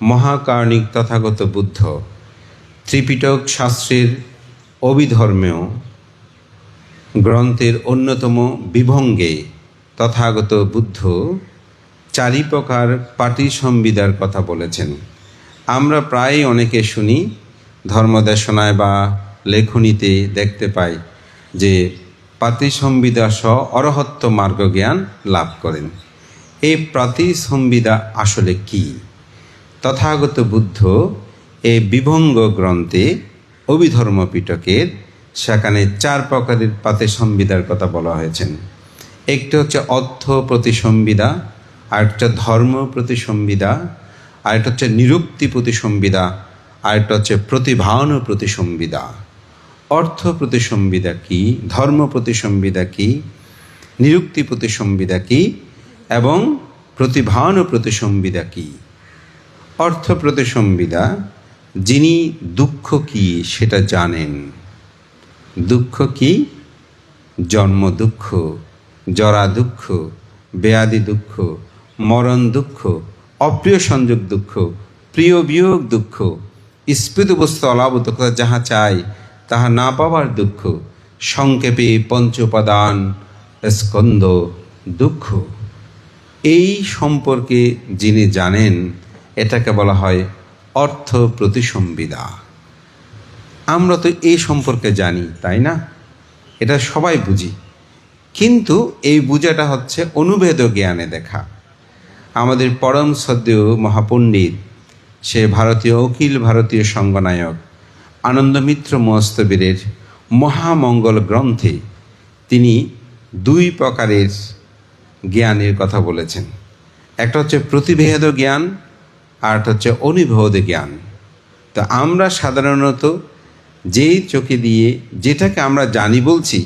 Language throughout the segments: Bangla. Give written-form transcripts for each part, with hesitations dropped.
মহাকারণিক তথাগত বুদ্ধ ত্রিপিটক শাস্ত্রের অভিধর্মেয় গ্রন্থের অন্যতম বিভঙ্গে তথাগত বুদ্ধ 4 প্রকার পাটিসংবিদার কথা বলেছেন। আমরা প্রায় অনেকে শুনি, ধর্মদেশনায় বা লেখনীতে দেখতে পাই যে পাটিসংবিদা সহ অরহত্য মার্গ জ্ঞান লাভ করেন। এই পাটিসংবিদা আসলে কি? তথাগত বুদ্ধ এই বিভঙ্গ গ্রন্থে অভিধর্ম পিটকের সেখানে 4 প্রকারের পাটিসংবিদার কথা বলা হয়েছেন। একটি হচ্ছে অর্থ প্রতিসংবিদা, আরেকটা ধর্ম প্রতিসংবিদা, আরেকটা হচ্ছে নিরুক্তি প্রতিসংবিদা, আরেকটা হচ্ছে প্রতিভান প্রতিসংবিদা। অর্থ প্রতিসংবিদা কি, ধর্ম প্রতিসংবিদা কি, নিরুক্তি প্রতিসংবিদা কি এবং প্রতিভান প্রতিসংবিদা কি? অর্থ প্রতিসংবিদা, যিনি দুঃখ কি সেটা জানেন। দুঃখ কি? জন্ম দুঃখ, জরা দুঃখ, ব্যাধি দুঃখ, মরণ দুঃখ, অপ্রিয় সংযোগ দুঃখ, প্রিয় বিয়োগ দুঃখ, স্ফীত বস্তু অলাবদ্ধতা যাহা চাই তাহা না পাওয়ার দুঃখ, সংক্ষেপে পঞ্চ উপাদান স্কন্ধ দুঃখ। এই সম্পর্কে যিনি জানেন এটাকে বলা হয় অর্থ প্রতিসংবিদা। আমরা তো এই সম্পর্কে জানি, তাই না? এটা সবাই বুঝি, কিন্তু এই বুঝাটা হচ্ছে অনুভেদ জ্ঞানে দেখা। আমাদের পরম শ্রদ্ধেয় মহাপণ্ডিত, সে ভারতীয় অখিল ভারতীয় সংঘনায়ক আনন্দমিত্র মহস্তবীরের মহামঙ্গল গ্রন্থে তিনি 2 প্রকারের জ্ঞানের কথা বলেছেন। একটা হচ্ছে প্রতিভেদ জ্ঞান, আর একটা হচ্ছে অনুভেদ জ্ঞান। তো আমরা সাধারণত যেই চোখে দিয়ে যেটাকে আমরা জানি বলছি,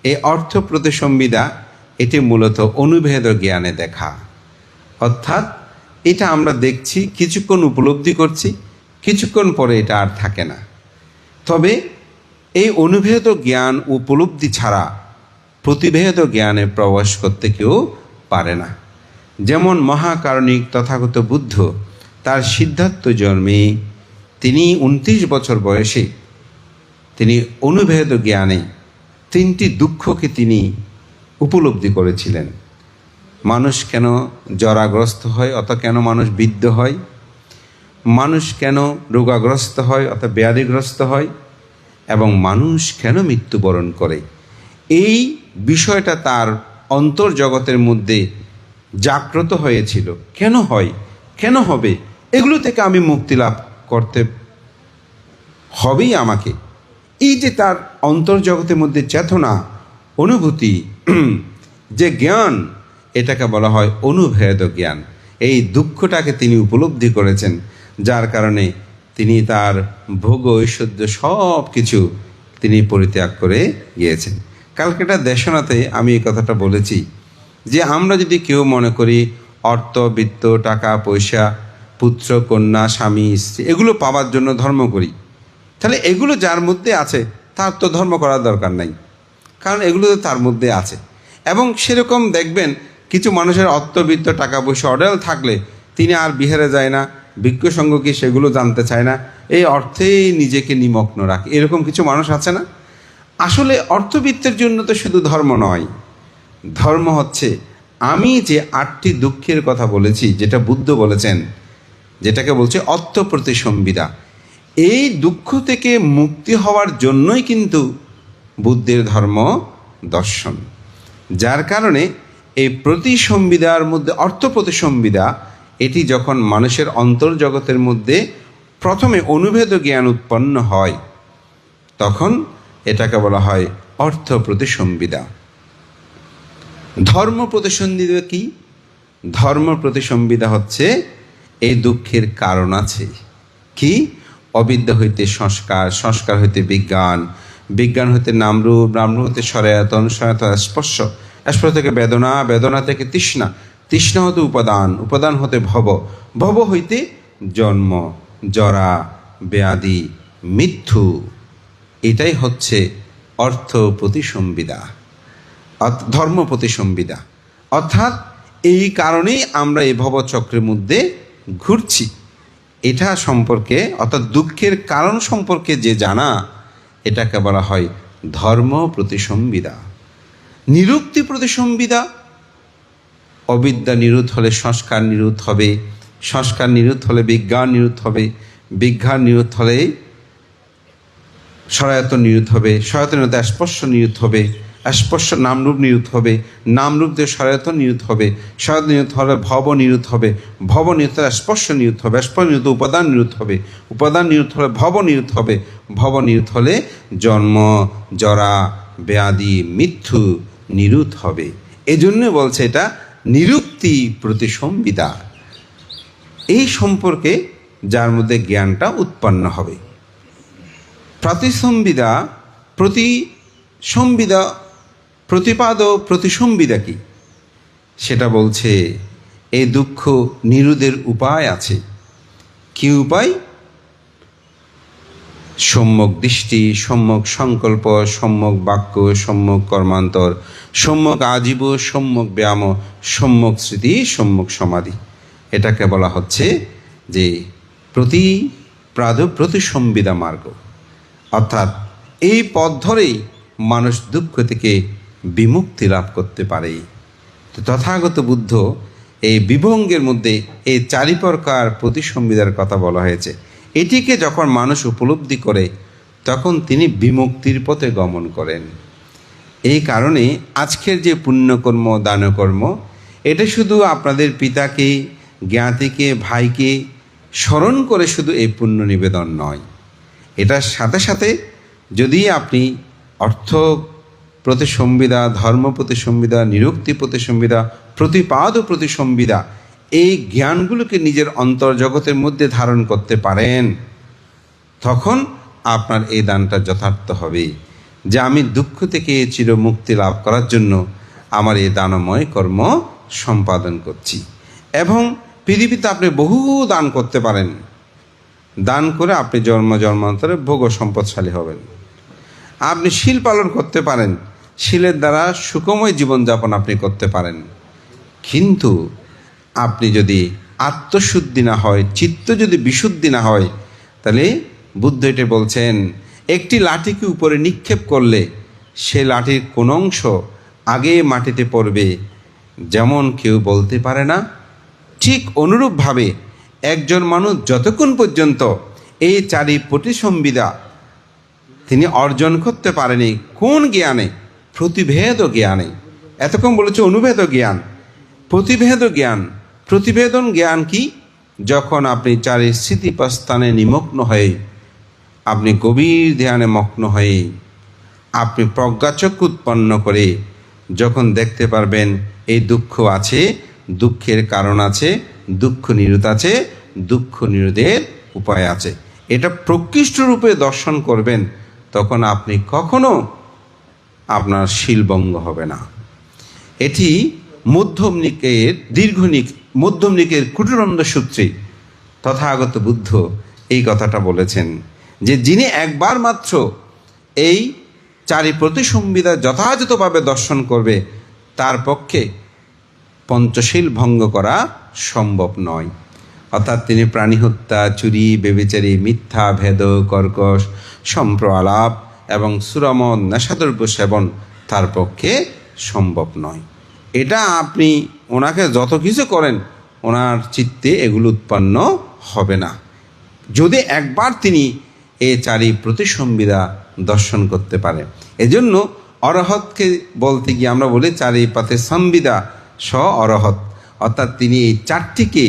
এই অর্থ প্রতিসংবিদা এটি মূলত অনুভেদ জ্ঞানে দেখা। অর্থাৎ এটা আমরা দেখছি, কিছুক্ষণ উপলব্ধি করছি, কিছুক্ষণ পরে এটা আর থাকে না। তবে এই অনুভেদ জ্ঞান উপলব্ধি ছাড়া প্রতিভেদ জ্ঞানে প্রবেশ করতে কেউ পারে না। যেমন মহাকারণিক তথাগত বুদ্ধ তার সিদ্ধার্থ জন্মে তিনি 29 বছর বয়সে তিনি অনুভেদ জ্ঞানে 3টি দুঃখকে তিনি উপলব্ধি করেছিলেন। মানুষ কেন জরাগ্রস্ত হয়, অথবা কেন মানুষ বৃদ্ধ হয়, মানুষ কেন রোগাগ্রস্ত হয় অর্থাৎ ব্যাধিগ্রস্ত হয়, এবং মানুষ কেন মৃত্যুবরণ করে, এই বিষয়টা তার অন্তর্জগতের মধ্যে জাগ্রত হয়েছিল। কেন হয়, কেন হবে, এগুলো থেকে আমি মুক্তি লাভ করতে হবেই আমাকে। এই যে তার অন্তর্জগতের মধ্যে চেতনা, অনুভূতি, যে জ্ঞান, এটাকে বলা হয় অনুভেদ জ্ঞান। এই দুঃখটাকে তিনি উপলব্ধি করেছেন, যার কারণে তিনি তার ভোগ ঐশ্বর্য সব কিছু তিনি পরিত্যাগ করে গিয়েছেন। কালকেটা দেশনাতে আমি এই কথাটা বলেছি যে আমরা যদি কেউ মনে করি অর্থ, বৃত্ত, টাকা পয়সা, পুত্র কন্যা, স্বামী স্ত্রী এগুলো পাওয়ার জন্য ধর্ম করি, তাহলে এগুলো যার মধ্যে আছে তার তো ধর্ম করার দরকার নাই, কারণ এগুলো তো তার মধ্যে আছে। এবং সেরকম দেখবেন কিছু মানুষের অর্থবিত্ত, টাকা পয়সা অডেল থাকলে তিনি আর বিহারে যায় না, ভিক্ষু সঙ্গ কি সেগুলো জানতে চায় না, এই অর্থেই নিজেকে নিমগ্ন রাখে। এরকম কিছু মানুষ আছে না? আসলে অর্থবিত্তের জন্য তো শুধু ধর্ম নয়, ধর্ম হচ্ছে আমি যে 8টি দুঃখের কথা বলেছি, যেটা বুদ্ধ বলেছেন, যেটাকে বলছে অর্থ প্রতিসংবিদা, এই দুঃখ থেকে মুক্তি হওয়ার জন্যই কিন্তু বুদ্ধের ধর্ম দর্শন। যার কারণে এই প্রতিসংবিদার মধ্যে অর্থ প্রতিসংবিদা, এটি যখন মানুষের অন্তর্জগতের মধ্যে প্রথমে অনুভেদ জ্ঞান উৎপন্ন হয়, তখন এটাকে বলা হয় অর্থ প্রতিসংবিদা। ধর্ম প্রতিসংবিদা কি? ধর্ম প্রতিসংবিদা হচ্ছে এই দুঃখের কারণ আছে কি? অবিদ্যা হইতে সংস্কার, সংস্কার হইতে বিজ্ঞান, বিজ্ঞান হইতে নামরূপ, নামরূপ হইতে সনাতন, সনাতন স্পর্শ, স্পর্শ থেকে বেদনা, বেদনা থেকে তৃষ্ণা, তৃষ্ণা হতে উপাদান, উপাদান হতে ভব, ভব হইতে জন্ম, জরা, ব্যাধি, মৃত্যু। এটাই হচ্ছে অর্থ প্রতিসংবিদা, ধর্ম প্রতিসংবিদা। অর্থাৎ এই কারণেই আমরা এই ভবচক্রের মধ্যে ঘুরছি। এটা সম্পর্কে অর্থাৎ দুঃখের কারণ সম্পর্কে যে জানা, এটাকে বলা হয় ধর্ম প্রতিসংবিদা। নিরুক্তি প্রতিসংবিদা, অবিদ্যা নিরোধ হলে সংস্কার নিরোধ হবে, সংস্কার নিরোধ হলে বিজ্ঞান নিরোধ হবে, বিজ্ঞান নিরোধ হলে সনাতন নিরোধ হবে, সনাতন নিরোধে স্পর্শ নিরোধ হবে, স্পর্শ নামরূপ নিরোধ হবে, নামরূপ দিয়ে সনাতন নিরোধ হবে, সনাতন নিরোধ হলে ভব নিরোধ হবে, ভব নিরোধ হলে স্পর্শ নিরোধ হবে, স্পর্শ নিরোধ উপাদান নিরোধ হবে, উপাদান নিরোধ হলে ভব নিরোধ হবে, ভব নিরোধ হলে জন্ম জরা ব্যাধি মৃত্যু নিরোধ হবে। এজন্য বলছে এটা নিরুক্তি প্রতিসংবিদা। এই সম্পর্কে যার মধ্যে জ্ঞানটা উৎপন্ন হবে। প্রতিসংবিদা, প্রতিসংবিদা, প্রতিপাদ প্রতিসংবিদা কি? সেটা বলছে এই দুঃখ নিরোধের উপায় আছে। কি উপায়? সম্যক দৃষ্টি, সম্যক সংকল্প, সম্যক বাক্য, সম্যক কর্মান্তর, সম্যক আজীব, সম্যক ব্যায়াম, সম্যক স্মৃতি, সম্যক সমাধি। এটাকে বলা হচ্ছে যে প্রতিসংবিদা মার্গ। অর্থাৎ এই পথ ধরেই মানুষ দুঃখ থেকে বিমুক্তি লাভ করতে পারে। তো তথাগত বুদ্ধ এই বিভঙ্গের মধ্যে এই 4 প্রকার প্রতিসংবিদার কথা বলা হয়েছে। এটিকে যখন মানুষ উপলব্ধি করে তখন তিনি বিমুক্তির পথে গমন করেন। এই কারণে আজকের যে পুণ্যকর্ম দানকর্ম, এটা শুধু আপনাদের পিতাকে, জ্ঞাতিকে, ভাইকে স্মরণ করে শুধু এই পুণ্য নিবেদন নয়, এটার সাথে সাথে যদি আপনি অর্থ প্রতিসংবিদা, ধর্ম প্রতিসংবিদা, নিরুক্তি প্রতিসংবিদা, প্রতিপাদ প্রতিসংবিদা, এই জ্ঞানগুলোকে নিজের অন্তর্জগতের মধ্যে ধারণ করতে পারেন, তখন আপনার এই দানটা যথার্থ হবে যে আমি দুঃখ থেকে চিরমুক্তি লাভ করার জন্য আমার এই দানময় কর্ম সম্পাদন করছি। এবং পৃথিবীতে আপনি বহু দান করতে পারেন। দান করে আপনি জন্মান্তরে ভোগ সম্পদশালী হবেন। আপনি শীল পালন করতে পারেন, শীলের দ্বারা সুখময় জীবনযাপন আপনি করতে পারেন। কিন্তু আপনি যদি আত্মশুদ্ধি না হয়, চিত্ত যদি বিশুদ্ধি না হয়, তাহলে বুদ্ধ এটা বলছেন একটি লাঠিকে উপরে নিক্ষেপ করলে সে লাঠির কোন অংশ আগে মাটিতে পড়বে যেমন কেউ বলতে পারে না। ঠিক অনুরূপভাবে একজন মানুষ যতক্ষণ পর্যন্ত এই 4 প্রতিসংবিদা তিনি অর্জন করতে পারেনি, কোন জ্ঞানে? প্রতিভেদ জ্ঞানে। এতক্ষণ বলেছে অনুভেদ জ্ঞান, প্রতিভেদ জ্ঞান। প্রতিভেদন জ্ঞান কি? যখন আপনি 4 স্মৃতিপ্রস্থানে নিমগ্ন হয়ে, আপনি গভীর ধ্যানে মগ্ন হয়ে, আপনি প্রজ্ঞাচক্ষু উৎপন্ন করে যখন দেখতে পারবেন এই দুঃখ আছে, দুঃখের কারণ আছে, দুঃখ নিরোধ আছে, দুঃখ নিরোধের উপায় আছে, এটা প্রকৃষ্ট রূপে দর্শন করবেন, তখন আপনি কখনো আপনার শীলভঙ্গ হবে না। এটি মধ্যমনিকের কুটিরানন্দ সূত্রে তথাগত বুদ্ধ এই কথাটা বলেছেন যে যিনি একবার মাত্র এই 4 প্রতিসংবিদা যথাযথভাবে দর্শন করবে তার পক্ষে পঞ্চশীল ভঙ্গ করা সম্ভব নয়। অর্থাৎ তিনি প্রাণী হত্যা, চুরি, ব্যভিচারী, মিথ্যা, ভেদ, কর্কশ, সম্প্রলাপ এবং সুরামদ নেশাদ্রব্য সেবন তার পক্ষে সম্ভব নয়। এটা আপনি ওনাকে যত কিছু করেন ওনার চিত্তে এগুলো উৎপন্ন হবে না, যদি একবার তিনি এই 4 প্রতিসংবিদা দর্শন করতে পারে। এজন্য অরহতকে বলতে গিয়ে আমরা বলি 4 প্রতিসংবিদা স অরহত, অর্থাৎ তিনি এই 4টিকে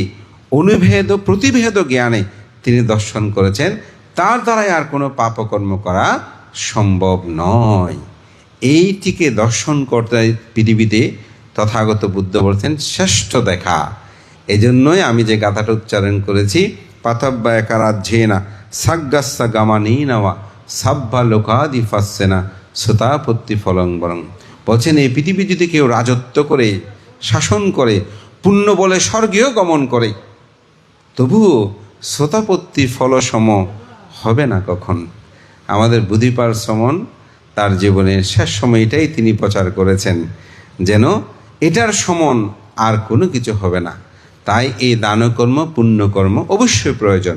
অনুভেদ প্রতিভেদ জ্ঞানে তিনি দর্শন করেছেন, তার দ্বারাই আর কোনো পাপকর্ম করা সম্ভব নয়। এইটিকে দর্শন করতে পৃথিবীতে তথাগত বুদ্ধ বলছেন শ্রেষ্ঠ দেখা। এজন্যই আমি যে গাথাটা উচ্চারণ করেছি, পাথব্যাকারাজ্যেনা সাগ্গাস্সা গামানি নেওয়া সাব্বা লোকাদি ফাসেনা শ্রোতাপত্তি ফলং বরং। বলছেন এই পৃথিবী যদি কেউ রাজত্ব করে, শাসন করে, পুণ্য বলে স্বর্গেও গমন করে, তবুও শ্রোতাপত্তি ফলসম হবে না কখন। আমাদের বুদ্ধিপাল শ্রমণ তার জীবনের শেষ সময়টাই তিনি প্রচার করেছেন যেন এটার সমন আর কোনো কিছু হবে না। তাই এই দানকর্ম পুণ্যকর্ম অবশ্যই প্রয়োজন,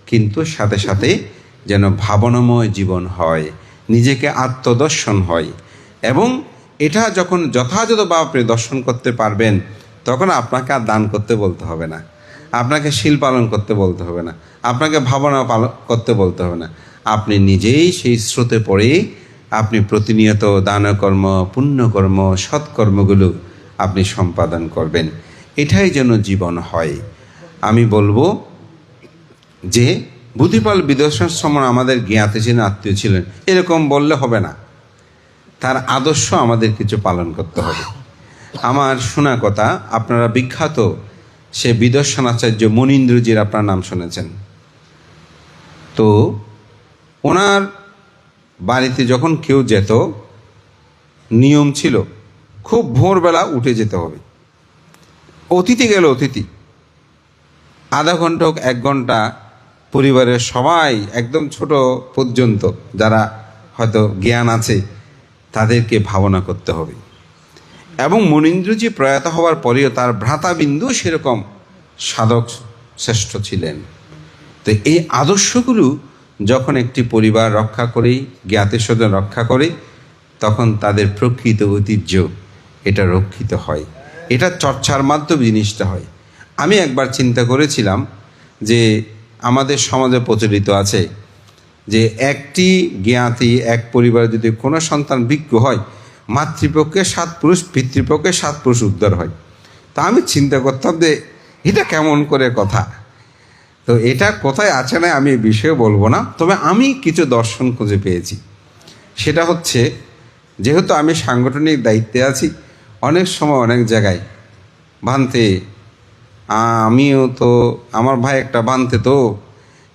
কিন্তু সাথে সাথে যেন ভাবনাময় জীবন হয়, নিজেকে আত্মদর্শন হয়। এবং এটা যখন যথাযথভাবে আপনি দর্শন করতে পারবেন, তখন আপনাকে আর দান করতে বলতে হবে না, আপনাকে শীল পালন করতে বলতে হবে না, আপনাকে ভাবনা পালন করতে বলতে হবে না। আপনি নিজেই সেই স্রোতে পড়ে আপনি প্রতিনিয়ত দানকর্ম, পুণ্যকর্ম, সৎকর্মগুলো আপনি সম্পাদন করবেন। এটাই যেন জীবন হয়। আমি বলবো যে বুদ্ধিপাল বিদর্শন শ্রমণ আমাদের জ্ঞাতে ছিলেন, আত্মীয় ছিলেন, এরকম বললে হবে না। তার আদর্শ আমাদের কিছু পালন করতে হবে। আমার শোনা কথা, আপনারা বিখ্যাত সে বিদর্শনাচার্য মনীন্দ্রজির আপনার নাম শুনেছেন তো। ওনার বাড়িতে যখন কেউ যেত, নিয়ম ছিল খুব ভোরবেলা উঠে যেতে হবে। অতিথি গেল অতিথি, আধা ঘন্টা হোক 1 ঘন্টা, পরিবারের সবাই একদম ছোট পর্যন্ত যারা হয়তো জ্ঞান আছে তাদেরকে ভাবনা করতে হবে। এবং মনীন্দ্রজি প্রয়াত হওয়ার পরেও তার ভ্রাতাবিন্দু সেরকম সাধক শ্রেষ্ঠ ছিলেন। তো এই আদর্শগুলো যখন একটি পরিবার রক্ষা করে, জ্ঞাতি স্বজন রক্ষা করে, তখন তাদের প্রকৃত ঐতিহ্য এটা রক্ষিত হয়। এটা চর্চার মাধ্যমে জিনিসটা হয়। আমি একবার চিন্তা করেছিলাম যে আমাদের সমাজে প্রচলিত আছে যে একটি জ্ঞাতি, এক পরিবারে যদি কোনো সন্তান বিজ্ঞ হয়, মাতৃপক্ষে 7 পুরুষ, পিতৃপক্ষে 7 পুরুষ উদ্ধার হয়। তা আমি চিন্তা করতাম যে এটা কেমন করে কথা। তো এটা কোথায় আছে না আমি এই বিষয়ে বলবো না, তবে আমি কিছু দর্শন খুঁজে পেয়েছি। সেটা হচ্ছে, যেহেতু আমি সাংগঠনিক দায়িত্বে আছি, অনেক সময় অনেক জায়গায় ভান্তে, আমিও তো, আমার ভাই একটা ভান্তে, তো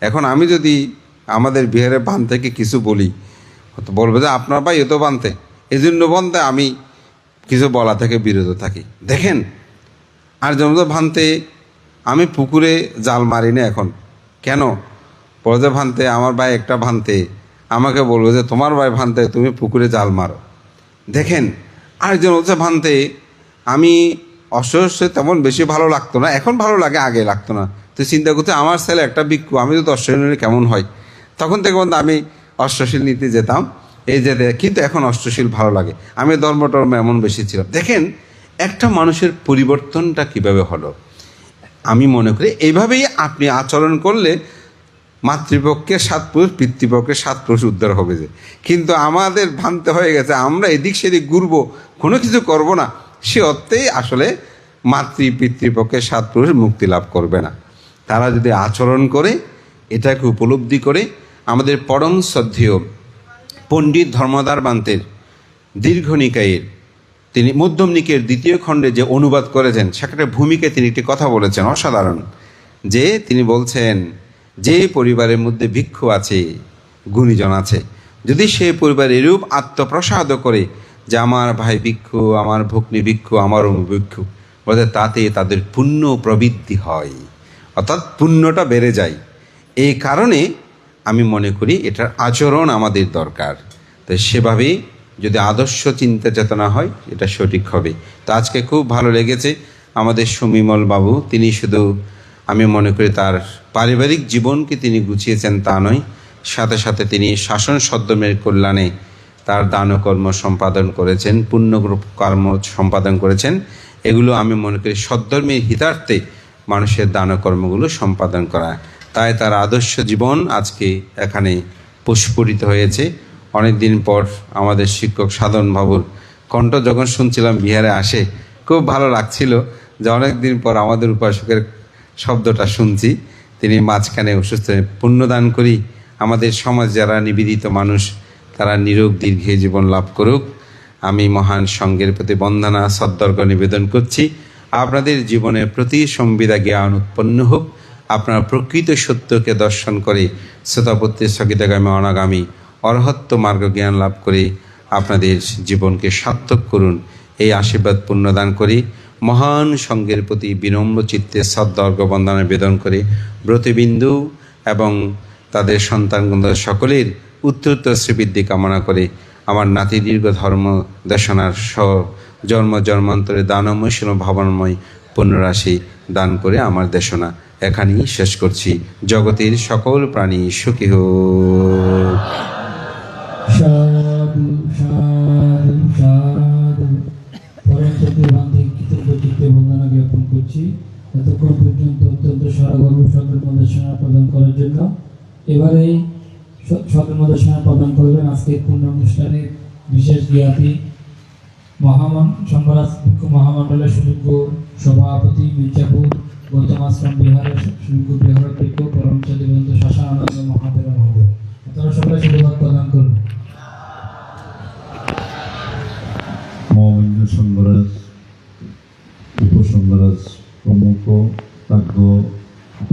এখন আমি যদি আমাদের বিহারে ভান্তেকে কিছু বলি, তো বলবে যে আপনার ভাই এ তো ভান্তে, এই জন্য বলতে আমি কিছু বলা থেকে বিরত থাকি। দেখেন, আর যেমন ভান্তে, আমি পুকুরে জাল মারি না এখন, কেন বলে যে ভান্তে, আমার ভাই একটা ভান্তে, আমাকে বলবো যে তোমার ভাই ভান্তে, তুমি পুকুরে জাল মারো। দেখেন, আরেকজন বলছে ভান্তে, আমি অশ্বশস্য তেমন বেশি ভালো লাগতো না, এখন ভালো লাগে, আগে লাগতো না। তো চিন্তা করতে, আমার ছেলে একটা ভিক্ষু, আমি যদি অশ্বশীল নিলে কেমন হয়। তখন থেকে বন্ধু আমি অশ্বশীল নিতে যেতাম, এই যেতে, কিন্তু এখন অষ্টশীল ভালো লাগে। আমি ধর্ম এমন বেশি ছিলাম। দেখেন একটা মানুষের পরিবর্তনটা কিভাবে হলো। আমি মনে করি এইভাবেই আপনি আচরণ করলে মাতৃপক্ষে 7 পুরুষ, পিতৃপক্ষে 7 পুরুষ উদ্ধার হবে। যে কিন্তু আমাদের ভ্রান্ত হয়ে গেছে, আমরা এদিক সেদিক ঘুরবো, কোনো কিছু করব না, সে অর্থেই আসলে পিতৃপক্ষে 7 পুরুষ মুক্তি লাভ করবে না। তারা যদি আচরণ করে, এটাকে উপলব্ধি করে, আমাদের পরম শ্রদ্ধেয় পণ্ডিত ধর্মদার বান্তের দীর্ঘ নিকায়ের, তিনি মধ্যম নিকের 2য় খণ্ডে যে অনুবাদ করেছেন, সেখানে ভূমিকায় তিনি একটি কথা বলেছেন অসাধারণ। যে তিনি বলছেন, যে পরিবারের মধ্যে ভিক্ষু আছে, গুণীজন আছে, যদি সেই পরিবার এরূপ আত্মপ্রসাদ করে যে আমার ভাই ভিক্ষু, আমার ভগ্নী ভিক্ষু, আমার ভিক্ষু, বলতে তাতে তাদের পুণ্য প্রবৃদ্ধি হয়, অর্থাৎ পুণ্যটা বেড়ে যায়। এই কারণে আমি মনে করি এটার আচরণ আমাদের দরকার। তো সেভাবেই যদি আদর্শ চিন্তা চেতনা হয়, এটা সঠিক হবে। তো আজকে খুব ভালো লেগেছে আমাদের সুমিমল বাবু, তিনি শুধু আমি মনে করি তার পারিবারিক জীবনকে তিনি গুছিয়েছেন তা নয়, সাথে সাথে তিনি শাসন সদ্ধর্মের কল্যাণে তার দানকর্ম সম্পাদন করেছেন, পুণ্যকর্ম সম্পাদন করেছেন। এগুলো আমি মনে করি সদ্ধর্মের হিতার্থে মানুষের দানকর্মগুলো সম্পাদন করা। তাই তার আদর্শ জীবন আজকে এখানে প্রস্ফুটিত হয়েছে। অনেক দিন পর আমাদের শিক্ষক সাধন বাবুর কণ্ঠ যখন শুনছিলাম, বিহারে আসে, খুব ভালো লাগছিল যে অনেক দিন পর আমাদের উপাসকের শব্দটা শুনছি। তিনি মাঝখানে অসুস্থ, পুণ্যদান করি, আমাদের সমাজ যারা নিবেদিত মানুষ তারা নিরোগ দীর্ঘে জীবন লাভ করুক। আমি মহান সঙ্গের প্রতি বন্দনা সদ্বর্গ নিবেদন করছি। আপনাদের জীবনের প্রতি সংবিদা জ্ঞান উৎপন্ন হোক, আপনারা প্রকৃত সত্যকে দর্শন করে শ্রোতাপত্যের স্থগিতগামী অনাগামী অরহত্ব মার্গ জ্ঞান লাভ করে আপনাদের জীবনকে সার্থক করুন, এই আশীর্বাদ পুণ্যদান করি। মহান সঙ্গের প্রতি বিনম্র চিত্তে সদ্বর্গ বন্দনা নিবেদন করে ব্রতবিন্দু এবং তাদের সন্তানগণ সকলের উত্তরোত্তর শ্রীবৃদ্ধি কামনা করে আমার নাতি দীর্ঘ ধর্ম দেশনার জন্ম জন্মান্তরে দানময় ভাবনময় পুণ্যরাশি দান করে আমার দেশনা এখানেই শেষ করছি। জগতের সকল প্রাণী সুখী হোক। সাধু সাধু সাধু। পরম সত্যবান কৃতজ্ঞ চিত্তে বন্দনা জ্ঞাপন করছি এতক্ষণ পর্যন্ত অত্যন্ত সরগর্ভ সদর্মদর্শনা প্রদান করার জন্য। এবারে সদর্মদর্শনা প্রদান করবেন আজকের পূর্ণ অনুষ্ঠানের বিশেষ জ্ঞাতি সংঘরাজ ভিক্ষু মহামণ্ডলের সুযোগ্য সভাপতি মির্জাপুর গৌতম আশ্রম বিহারের সুযোগ্য বিহারাধ্যক্ষ পরম সত্যবন্ত শাসনানন্দ মহাদেব মহোদয়। আপনারা সবাই সাধুবাদ প্রদান করুন। মহামান্য সংঘরাজ, উপসংঘরাজ প্রমুখ প্রাজ্ঞ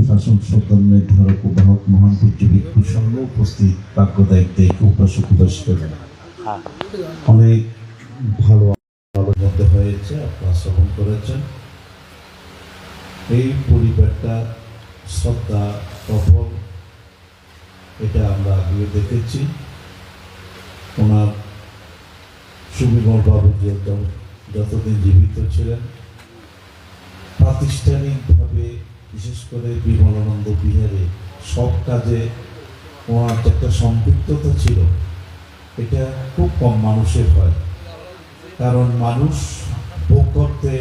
শাসন সদন নির্ধারক ও বাহক মহান পূজ্য ভিক্ষুর সঙ্গে উপস্থিত প্রাজ্ঞ দায়িত্বে উপাসক উপাসিকা, অনেক ভালো আলোর মধ্যে হয়েছে, আপনারা শ্রবণ করেছেন। এই পরিবারটা শ্রদ্ধা প্রবল, এটা আমরা আগে দেখেছি। ওনার সুবিমল বাবু যতদিন জীবিত ছিলেন, প্রাতিষ্ঠানিকভাবে বিশেষ করে বিমলানন্দ বিহারে সব কাজে ওনার একটা সম্পৃক্ততা ছিল। এটা খুব কম মানুষের হয়, কারণ মানুষ ভোগ করতে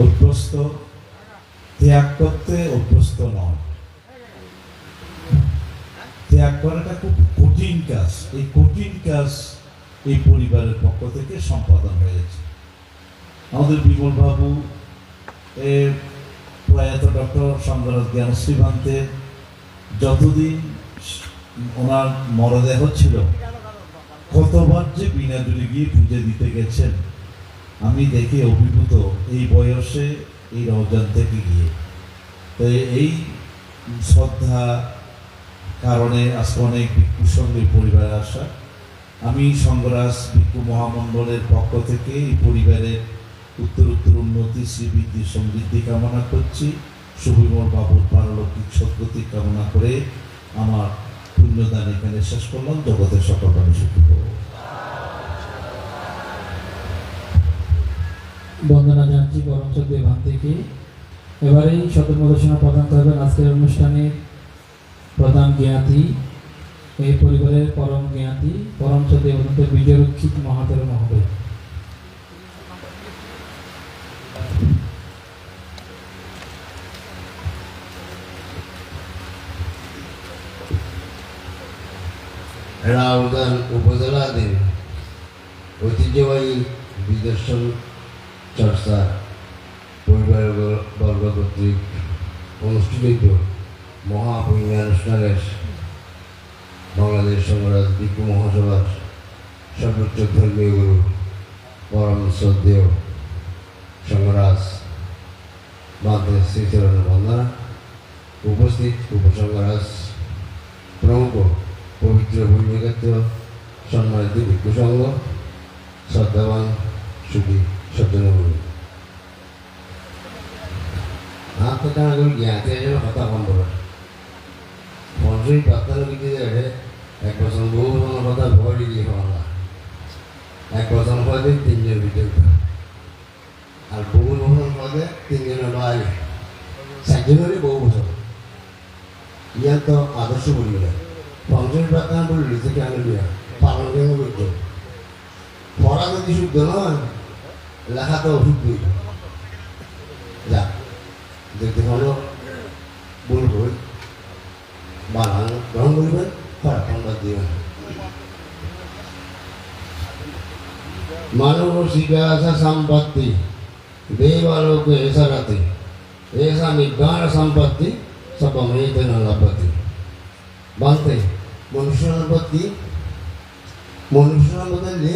অভ্যস্ত, ত্যাগ করতে অভ্যস্ত নয়। ত্যাগ করাটা খুব কঠিন কাজ। এই কঠিন কাজ এই পরিবারের পক্ষ থেকে সম্পাদন হয়েছে। আমাদের বিমল বাবু প্রয়াত ডক্টর সংঘরাজ জ্ঞানশ্রী ভান্তের যতদিন ওনার মরদেহ ছিল, কতবার যে বিনাদুলি গিয়ে পুজো দিতে গেছেন আমি দেখে অভিভূত, এই বয়সে এই রমজান থেকে গিয়ে। তো এই শ্রদ্ধা কারণে আজকে অনেক ভিক্ষুর সঙ্গে পরিবারে আসা। আমি সংঘরাজ ভিক্ষু মহামণ্ডলের পক্ষ থেকে এই পরিবারের উত্তরোত্তর উন্নতি, শ্রীবৃদ্ধি, সমৃদ্ধি কামনা করছি। সুবিমল বাবুর পারলৌকিক সদ্গতি কামনা করে আমার পুণ্যদান এখানে শেষ করলাম। জগতের সকল প্রাণী সুখী হোক। বন্দনা জানছি পরম সত্যবান থেকে। এবারেই সদর্মদর্শনা প্রদান করবেন আজকের অনুষ্ঠানের প্রধান জ্ঞাতি, এই পরিবারের পরম জ্ঞাতি পরম সত্যবন্ত বিজয়রক্ষিত মহাদেব মহোদয়। রাউজান উপজেলাধীন ঐতিহ্যবাহী বিদর্শন চর্চা পরিবার বর্গ কর্তৃক অনুষ্ঠিত মহাপুণ্যানুষ্ঠানের বাংলাদেশ সংঘরাজ ভিক্ষু মহাসভার সর্বোচ্চ ধর্মীয় গুরু পরম শ্রদ্ধেয় সংঘরাজ মাধ্যমে শ্রীচরণ বন্দনা, উপস্থিত উপসংঘরাজ প্রমুখ পবিত্র ভূমিক্ষেত্র সম্মানিত ভিক্ষু সংঘ, শ্রদ্ধাবান সুখী সজ্জনগুরু, হাতে টানা করে জ্ঞাতে যেন কথা কম বলে মন্ত্রী প্রার্থনা দিতে যাবে। এক বছর বহু বছর কথা ভয় দিয়ে হওয়া না, এক বছর পদে তিনজন বিদ্যুৎ, আর বহু বছর পদে তিনজনের বাইরে, চারজনেরই বহু বছর। ইয়ার তো আদর্শ বলি না, পঞ্চম প্রার্থনা বললি থেকে আনলিয়া পালন কেন করতো। পড়া যদি শুদ্ধ নয়, লেখা তো অশুদ্ধই। যা দেখতে ভালো বলব, বানান গ্রহণ করবেন, খারাপ বাদ দিবেন। मानव शिकासा संपत्ति देवालोक ऐसा रहती ऐसा निगान संपत्ति सब अमृत न लभते बांधते मनुष्य बदले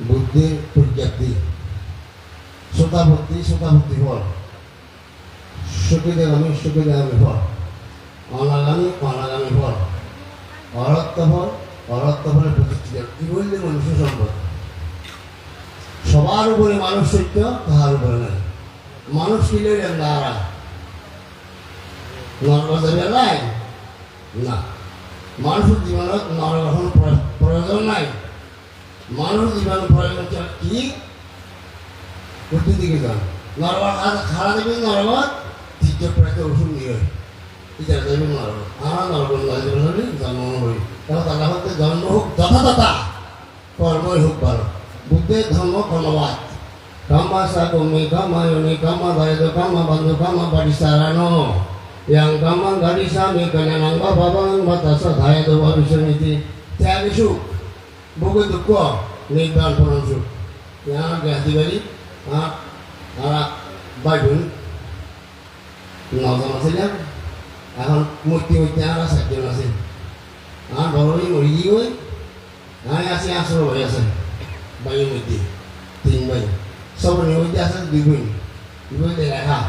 बुद्धि प्रज्ञप्ति शतापत्ति फल सुखीदेगामी फल अनागामी फल अरत्त फल प्रतिष्ठित की बोलले मनुष्य सम्पद সবার উপরে মানুষ সত্য, তাহার উপরে নাই মানুষ কিনে দ্বারা নরবাজার বেলায় না, মানুষের জীবনত নরগঠন প্রয়োজন নাই। মানুষ জীবন প্রয়োজন কি করতে দিকে যান নরবত খাড়া দেবে নরবত তৃতীয় প্রায়তে ওষুধ নিয়ে ইজারা দেবে নরবত আমার নরবত নয় জন্ম হই তখন আল্লাহ হতে জন্ম হোক যথাযথা কর্মই হোক ভালো বুদ্ধের ধর্ম কর্মবাদ কামা সাগমি কামা ইউনি কামা বাইদ কামা বন্ধু কামা বাড়িসারানো yang kamang gadi sami kanya nangba babang batasa dhaya doba visuniti tiagisu buku dukko nibbaan pransu yang gati bari ara baibun নজন আছে এখন মূর্তি মূর্তি আর 7জন আছে আর বড়ই মরি গিয়ে আর আছে 18 ভাই আছে ভাই মূর্তি 3 ভাই সব মূর্তি আছে 2 ভাই 2 ভাই লেখা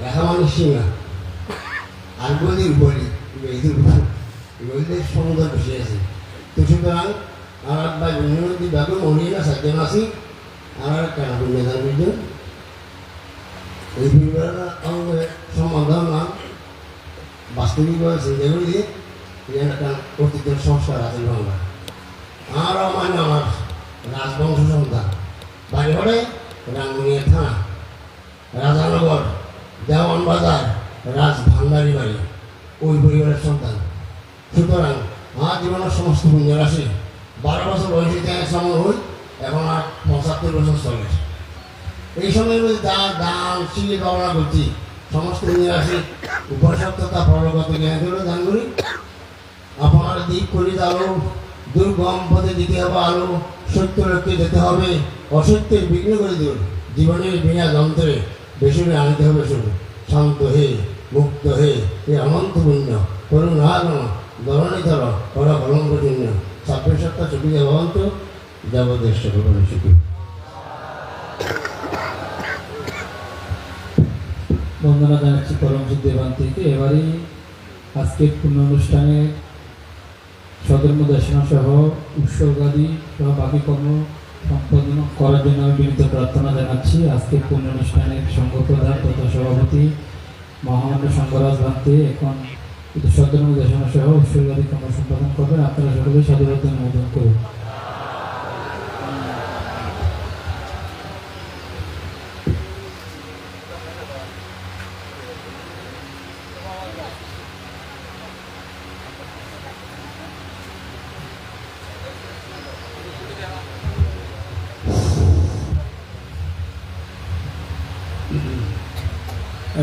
লেখা মানে সিংহা আর গলির বলি গলির সমুদ্র বসে আছে তো সুতরাং আর ভাই বোনের মধ্যে ভাবে মরি না 7জন আছে আর কেন মেধান বুঝছেন এই বিবাহটা আমাদের সমাধান না বাস্তবিকভাবে চিন্তা করে দিয়ে একটা অতীতের সংস্কার আছে বাংলা আরও মানে আমার রাজবংশ সন্তান বাড়ি ঘরে রাঙ্গুনিয়া থানা রাজানগর দেওয়ান বাজার রাজ ভান্ডারি বাড়ি ওই পরিবারের সন্তান সুতরাং আমার জীবনের সমস্ত পুণ্য রাশি 12 বছর বয়সে সময় হই এখন আর 75 বছর চলে এই সময়ের মধ্যে দান শিলে গণনা করছি সমস্ত নিরাশি উপনিষদ তথা পরগত জ্ঞান করে দান করি আপনার দিক করি আলো দুর্গম পথে দিতে হবে আলো সত্য লক্ষ্যে যেতে হবে অসত্যের বিঘ্ন করে দিন জীবনের বিনা যন্ত্রে বেসরে আনতে হবে শুধু শান্ত হে মুক্ত হে এ অনন্ত পুণ্য করুন আগম ধরণী ধর করা কলঙ্ক শূন্য 26 সপ্তাহ ছুটি ভবন্ত যাবতীয় সকলে সুখী বন্দনা জানাচ্ছি পরমজিৎ দেবান থেকে এবারই আজকের পূর্ণ অনুষ্ঠানে সধর্ম দেশনা সহ উৎসর্গাদি সহ বাকি কর্ম সম্পাদন করার জন্য আমি বিনীত প্রার্থনা জানাচ্ছি আজকের পূর্ণ অনুষ্ঠানের সংঘ প্রধান তথা সভাপতি মহামান্য সংঘরাজ ভান্তে এখন সধর্ম দেশনা সহ উৎসর্গাদি কর্ম সম্পাদন করবেন আপনারা সকলে সাধুবাদ অনুমোদন করুন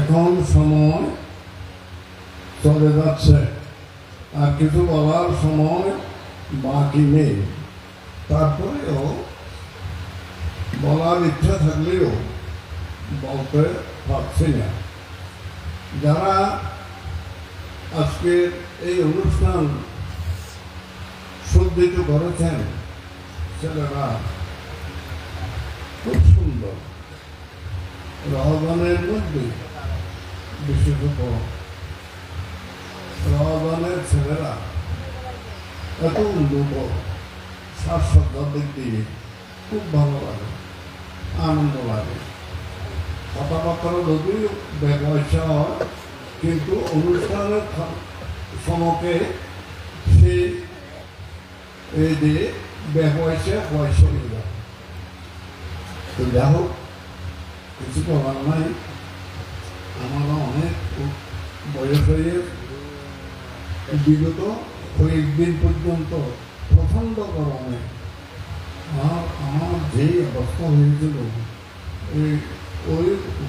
এখন সময় চলে যাচ্ছে আর কিছু বলার সময় বাকি নেই তারপরেও বলার ইচ্ছা থাকলেও বলতে পারছি না যারা আজকের এই অনুষ্ঠান সজ্জিত করেছেন ছেলেরা খুব সুন্দর রহমানের মধ্যে বিশেষত রহমানের ছেলেরা এত উন্নত সাজসজ্জার দিক দিয়ে খুব ভালো লাগে আনন্দ লাগে কথাবার্তা যদিও ব্যবসা হয় কিন্তু অনুষ্ঠানের সমকে সে এই যে ব্যবসা পয়সা হয়ে যায় তো যা হোক কিছু বলার নাই আমারও অনেক বয়স হয়ে বিগত কয়েকদিন পর্যন্ত প্রচণ্ড গরমে আমার যেই অবস্থা হয়েছিল ওই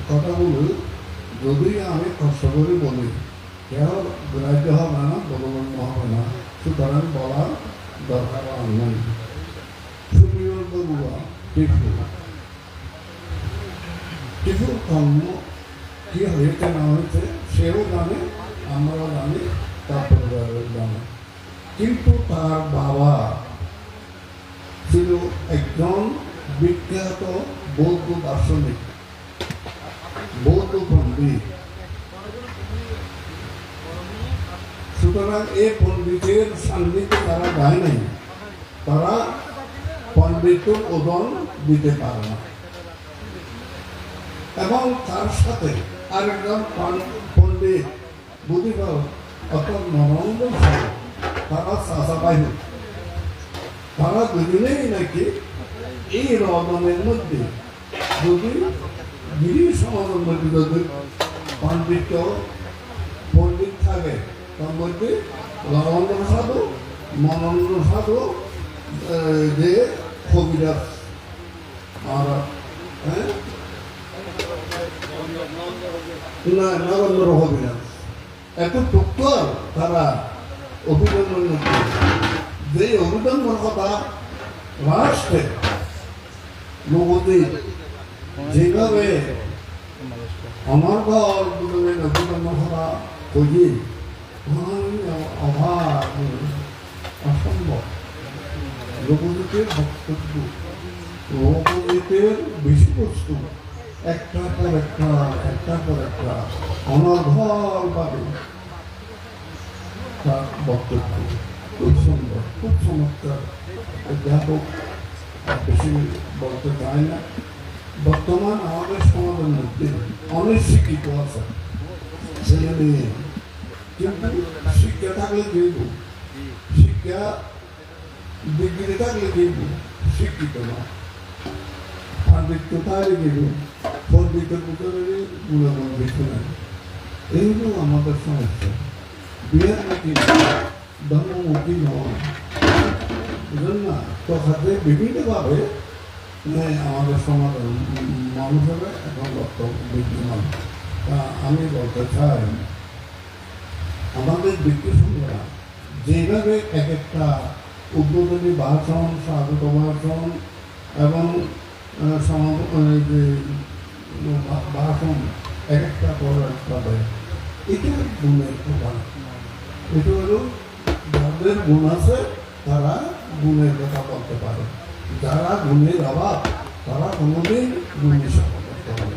কথাগুলো যদি আমি কষ্ট করে বলি কেউ গ্রাহ্য হবে না বলবন্য হবে না সুতরাং বলার দরকার আর নেই সুপ্রিয় বলুয়া কিছু কর্ম কি হয়েছে না হয়েছে সেও জানে আমরাও জানি তার পরিবারের জানে কিন্তু তার বাবা ছিল একজন বিখ্যাত বৌদ্ধ দার্শনিক বৌদ্ধ পণ্ডিত সুতরাং এই পণ্ডিতের সান্নিধ্যে তারা যায় নাই তারা পণ্ডিত ওজন দিতে পারে না এবং তার সাথে আরেকজন পণ্ডিত বুদ্ধিবল অর্থাৎ নরেন্দ্র তারা চাষা পাইল তারা দুজনেই নাকি এই রদনের মধ্যে যদি গিরি সমাজের মধ্যে যদি পাণ্ডিত্য পণ্ডিত থাকে তার মধ্যে রবীন্দ্র সাধু, মনোরঞ্জন সাধু, যে কবিরাজ আর নরেন্দ্র কবিরাজ এত টুকর তারা অভিনন্দন যে অভিনন্দন কথা রাষ্ট্রে নবদী যেভাবে আমার ঘর অভিনন্দন কথা খুঁজি অভাব অসম্ভব লোকগীতের বক্তব্য লোকগীতের বেশি বস্তু একটার পর একটা অনর্ঘলভাবে তার বক্তব্য খুব সুন্দর, খুব চমৎকার। অধ্যাপক বেশি বলতে চায় না। বর্তমান আমাদের সমাজের মধ্যে অনেক শিক্ষিত আছে ছেলে মেয়ে, কিন্তু শিক্ষা থাকলে দিব, শিক্ষা ডিগ্রি থাকলে দিব, শিক্ষিত না পাণ্ডিত্য তাহলে দিব, পণ্ডিতের ভিতরে গুণগুণ বেশি নাই। এইগুলো আমাদের সমস্যা। বিয়ের নাকি ধর্মমুখী নয়, বুঝলেন না? তো হাতে বিভিন্নভাবে আমাদের সমাজের মানুষের এখন বক্তব্য বিদ্যমান। তা আমি বলতে চাই আমাদের বিজ্ঞানীরা যেভাবে এক একটা উদ্বোধনী ভাষণ, স্বাগত ভাষণ এবং যে ভাষণ এক একটা পর একটা দেয়, এটা গুণের প্রধান। এটা হলো যাদের গুণ আছে তারা গুণের কথা বলতে পারে, যারা গুণের অভাব তারা কোনোদিন গুণের কথা করতে পারে।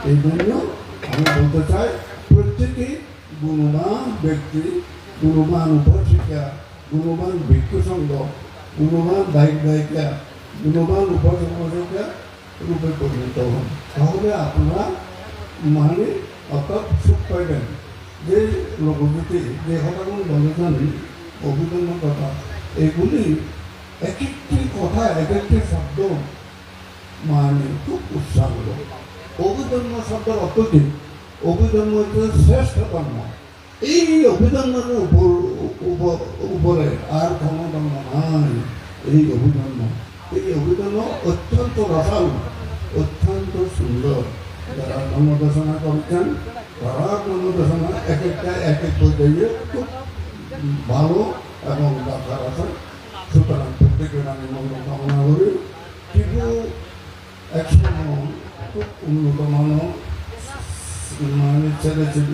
এই জন্য আমি বলতে চাই প্রত্যেকেই গুণবান ব্যক্তি, গুণবান উপাসিকা, গুণবান ভিক্ষু সংঘ, গুণবান দায়িকা, গুণবান উপাসিকা রূপে পরিণত হন। তাহলে আপনারা মানে অর্থাৎ সুখ পাইবেন। যে লোকগীতি যে কথাগুলো বলেছেন অভিনন্য কথা, এগুলি এক একটি কথা, এক একটি শব্দ মানে খুব উৎসাহ। অভিধর্ম শব্দের অর্থ কি? অভিধর্ম হচ্ছে শ্রেষ্ঠ ধর্ম। এই অভিধর্মের উপরে আর কোনো ধর্ম নাই। এই অভিধর্ম অত্যন্ত রসাল, অত্যন্ত সুন্দর। যারা ধর্মদর্শনা করছেন তারা ধর্মদর্শনা এক একটা এক এক পর্যায়ে খুব ভালো এবং দরকার আছে। সুতরাং প্রত্যেকের আমি মঙ্গল কামনা করি। কিন্তু একসময় খুব উন্নত মানব মানে ছেলে ছিল,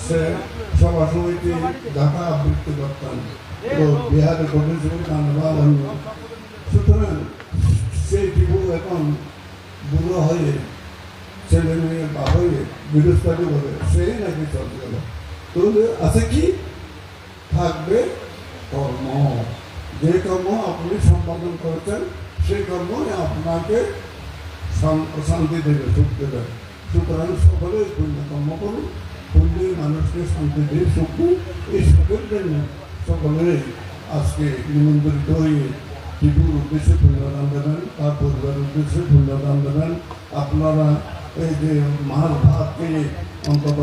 সে সভা সমিতি ঢাকা আবৃত্তি করতেন, তো বিহারে ঘটেছিল কানবা অন্য। সুতরাং সেই টিপু এখন বুড়ো হয়ে ছেলে মেয়ে বা হয়ে বিরোধী করে সেই নাকি চলে গেল। তাহলে আছে কি থাকবে কর্ম। যে কর্ম আপনি সম্পাদন করেছেন সেই কর্ম আপনাকে শান্তি দেবে, সুখ দেবে। সুতরাং সকলে পুণ্যকর্ম করুন, পুণ্যে মানুষকে শান্তি দিয়ে সুখ দিন। এই সুখের জন্য সকলে আজকে নিমন্ত্রিত হয়ে টিপুর উদ্দেশ্যে পুণ্যদান দেবেন, তার পরিবারের উদ্দেশ্যে পুণ্যদান দেবেন। আপনারা এই যে মার ভাত পেয়ে অন্তত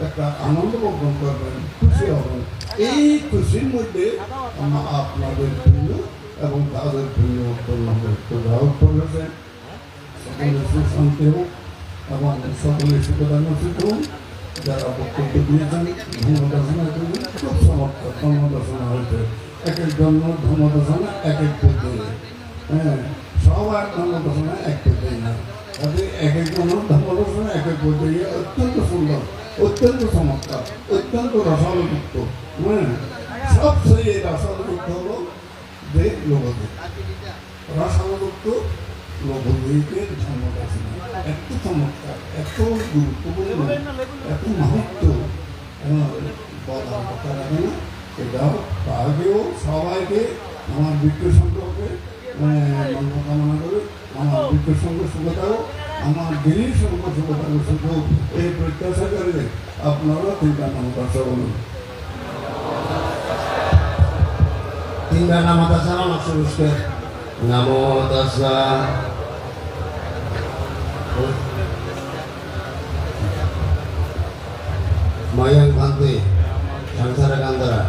একটা আনন্দ বর্জন করবেন, খুশি হবেন। এই খুশির মধ্যে আপনাদের পুণ্য এবং তাদের পুণ্য উৎপন্ন হবে। তো রাহুল করেছে সকলে সুশান্তি হোক এবং সকলে সুখদান হোক। যারা বক্তব্য দিয়েছেন ধর্মদর্শনা করবেন, খুব চমৎকার ধর্মদর্শনা হয়েছে। এক এক জন্য ধর্মদর্শনা এক এক পদ্ধতি, হ্যাঁ, সবার ধর্মদর্শনা এক পদ্ধতি না। তাদের এক এক জন ধর্মদর্শনা এক এক পদ্ধতি অত্যন্ত সুন্দর, অত্যন্ত চমৎকার, অত্যন্ত রসালযুক্ত। হ্যাঁ, সবচেয়ে রসালযুক্ত হলো যে লোকগীত। রসালযুক্ত লোকগীতের ধর্মদর্শনা এত চমৎকার, এত গুরুত্বপূর্ণ, এত মাহাত্ম বলার কথা লাগে না। এটাও তাকেও সবাইকে আমার বিক্রয় সংঘকে মঙ্গল কামনা করে, আমার বিক্রয় সংঘ শুভতাও, আমার দিনের সংঘ শুভতাও শুধু এই প্রত্যাশা করে আপনারা তিনটা নাম কথা বলুন। তিনটা নাম আছে না নমো তাসা mayang bhante sangsara kandara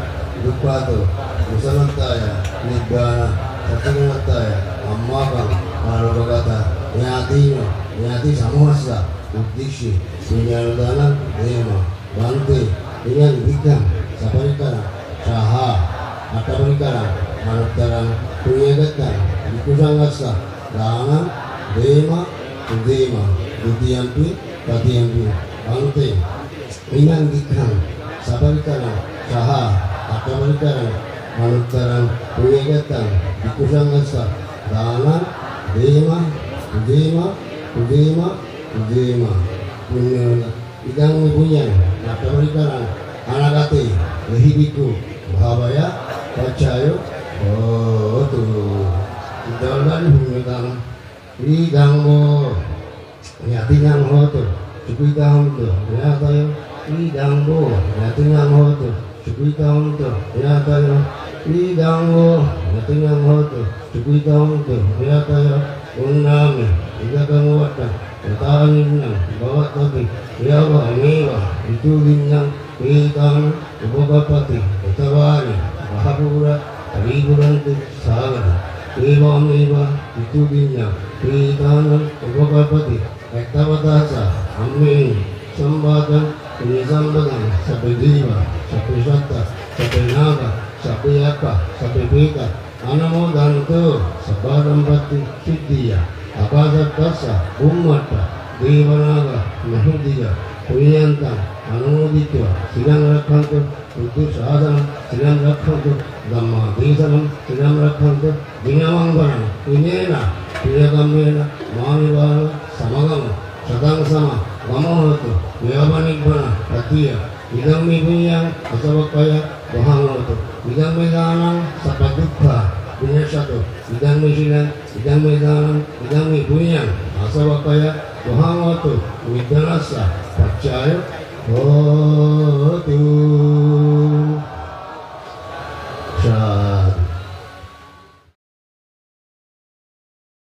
dukpato musalantaya nibbana satingataya ammakam arogata nyati samuhasa uddishya punyaludana dema bhante dengan bidang saparikara saha ataparikara manutaran punyagatan dikusangasa dana dema udema dudiyampi patiyampi bhante dengan bidang saparikara saha ataparikara manutaran punyagatan dikusangasa dana dema udema punya idang punya ataparikara anagate lehibiku bhavaya pacayo tu dalam hubungan idang nyatinya tu cukup tahun tu ya tayo idang nyatinya tu cukup tahun tu ya tayo idang nyatinya tu cukup tahun tu ya tayo unami ida kamu wata tahanin bawa tapi ya wa itu binyang Pitang Ubogapati Utavani Mahabura Ariburanti Sagara Evam itu binya Pitang Ubogapati Ektavatasa Amin Sambadan Sambadan Sabi Diva Sabi Satta Sabi Naga Sabi Apa Sabi Pita Anamodanto Sabadambati Siddhiya Akasatasa Ummata Devanaga Mahudiya Punyantang Anumoditya Silang Rakhantu Utu Sadhanam Silang Rakhantu Dhamma Desanam Silang Rakhantu Dinamangvanam Inena Priyagamena Manivana Samagam Sadang Sama Gamohotu Vyavanigbana Patiya Idam Mibunyang Asavakaya Vahangotu Idam Medanam Sapadukha Vinyasatu Idam Misilan Idam Medanam Idam Mibunyang Asavakaya Vahangotu Vidyanasa Pacaya Hotu